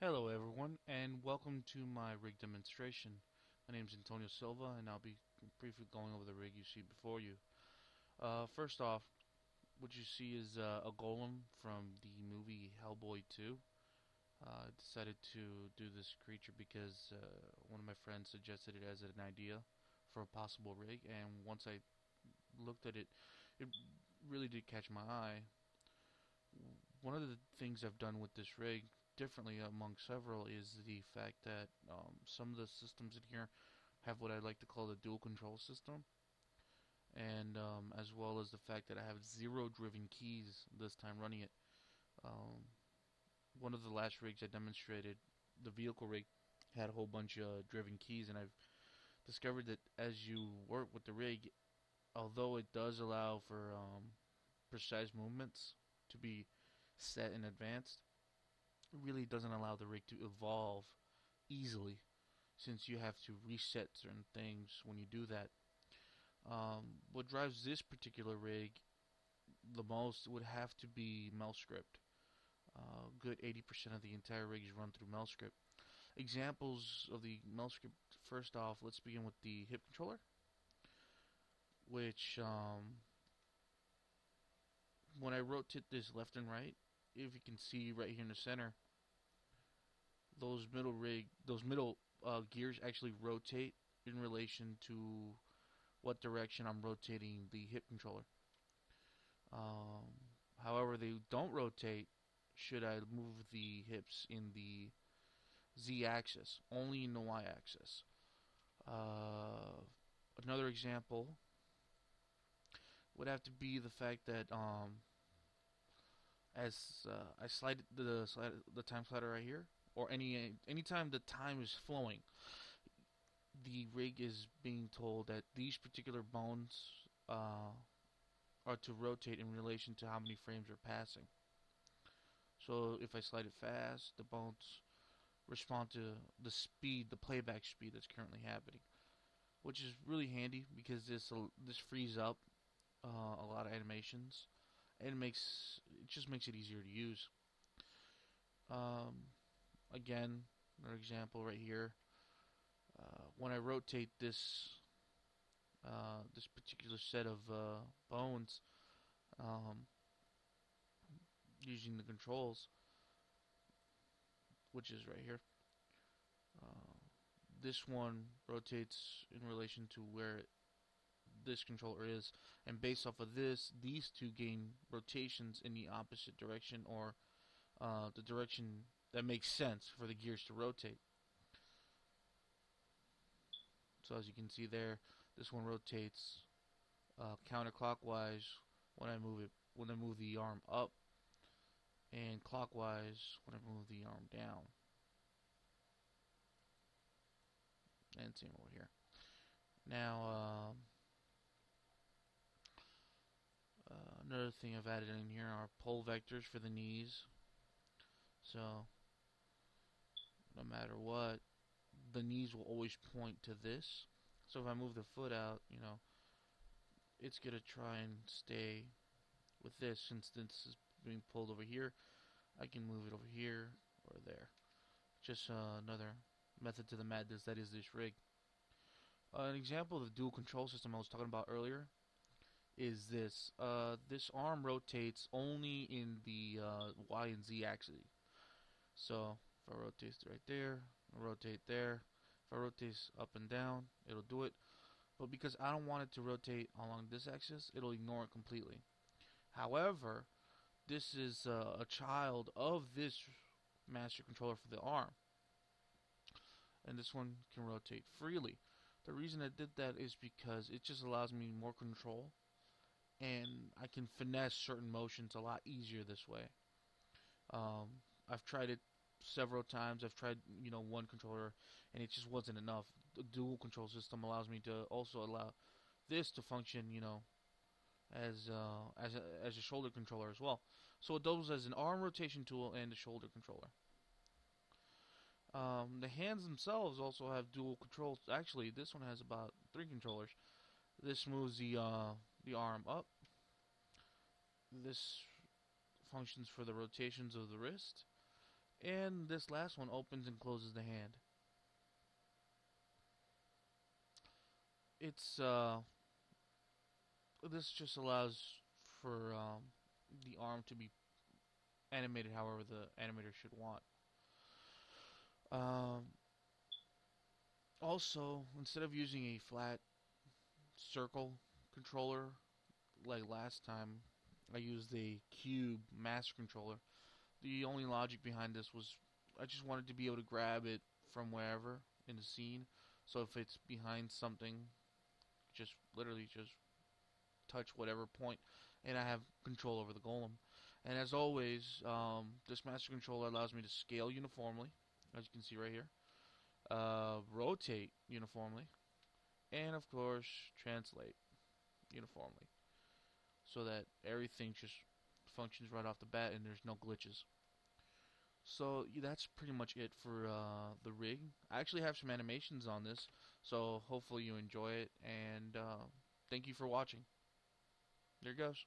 Hello everyone, and welcome to my rig demonstration. My name is Antonio Silva, and I'll be briefly going over the rig you see before you. First off, what you see is a golem from the movie Hellboy 2. I decided to do this creature because one of my friends suggested it as an idea for a possible rig, and once I looked at it, it really did catch my eye. One of the things I've done with this rig differently among several is the fact that some of the systems in here have what I like to call the dual control system, and as well as the fact that I have zero driven keys this time running it. Um, One of the last rigs I demonstrated, the vehicle rig, had a whole bunch of driven keys, and I've discovered that as you work with the rig, although it does allow for precise movements to be set in advance, it really doesn't allow the rig to evolve easily, since you have to reset certain things when you do that. What drives this particular rig the most would have to be Melscript. Good 80% of the entire rig is run through Melscript. Examples of the Melscript, first off, let's begin with the hip controller, which when I rotate this left and right, if you can see right here in the center, those middle gears actually rotate in relation to what direction I'm rotating the hip controller. However, they don't rotate should I move the hips in the z-axis, only in the y-axis. Uh, Another example would have to be the fact that as I slide the time slider right here, or anytime the time is flowing, the rig is being told that these particular bones are to rotate in relation to how many frames are passing. So if I slide it fast, the bones respond to the speed, the playback speed that's currently happening, which is really handy because this frees up a lot of animations and it just makes it easier to use. Um, Again, another example right here. When I rotate this particular set of bones, um, using the controls, which is right here. Uh, this one rotates in relation to where this controller is, and based off of this, these two gain rotations in the opposite direction, or the direction that makes sense for the gears to rotate. So as you can see there, this one rotates counterclockwise when I move the arm up, and clockwise when I move the arm down. And same over here. Now, another thing I've added in here are pole vectors for the knees. So, no matter what, the knees will always point to this. So if I move the foot out, it's going to try and stay with this. Since this is being pulled over here, I can move it over here or there. Just another method to the madness that is this rig. An example of the dual control system I was talking about earlier is this. This arm rotates only in the Y and Z axis. So if I rotate right there, I rotate there. If I rotate up and down, it'll do it. But because I don't want it to rotate along this axis, it'll ignore it completely. However, this is a child of this master controller for the arm, and this one can rotate freely. The reason I did that is because it just allows me more control, and I can finesse certain motions a lot easier this way. I've tried it several times. I've tried, one controller, and it just wasn't enough. The dual control system allows me to also allow this to function, as a shoulder controller as well. So it doubles as an arm rotation tool and a shoulder controller. The hands themselves also have dual controls. Actually, this one has about 3 controllers. This moves the arm up. This functions for the rotations of the wrist, And this last one opens and closes the hand. It's this just allows for the arm to be animated however the animator should want. Um, Also, instead of using a flat circle controller like last time, I used a cube master controller. The only logic behind this was I just wanted to be able to grab it from wherever in the scene. So if it's behind something, just literally just touch whatever point, and I have control over the golem. And as always, this master controller allows me to scale uniformly, as you can see right here, rotate uniformly, and of course translate uniformly, so that everything just functions right off the bat and there's no glitches. So that's pretty much it for the rig. I actually have some animations on this, so hopefully you enjoy it, and thank you for watching. There it goes.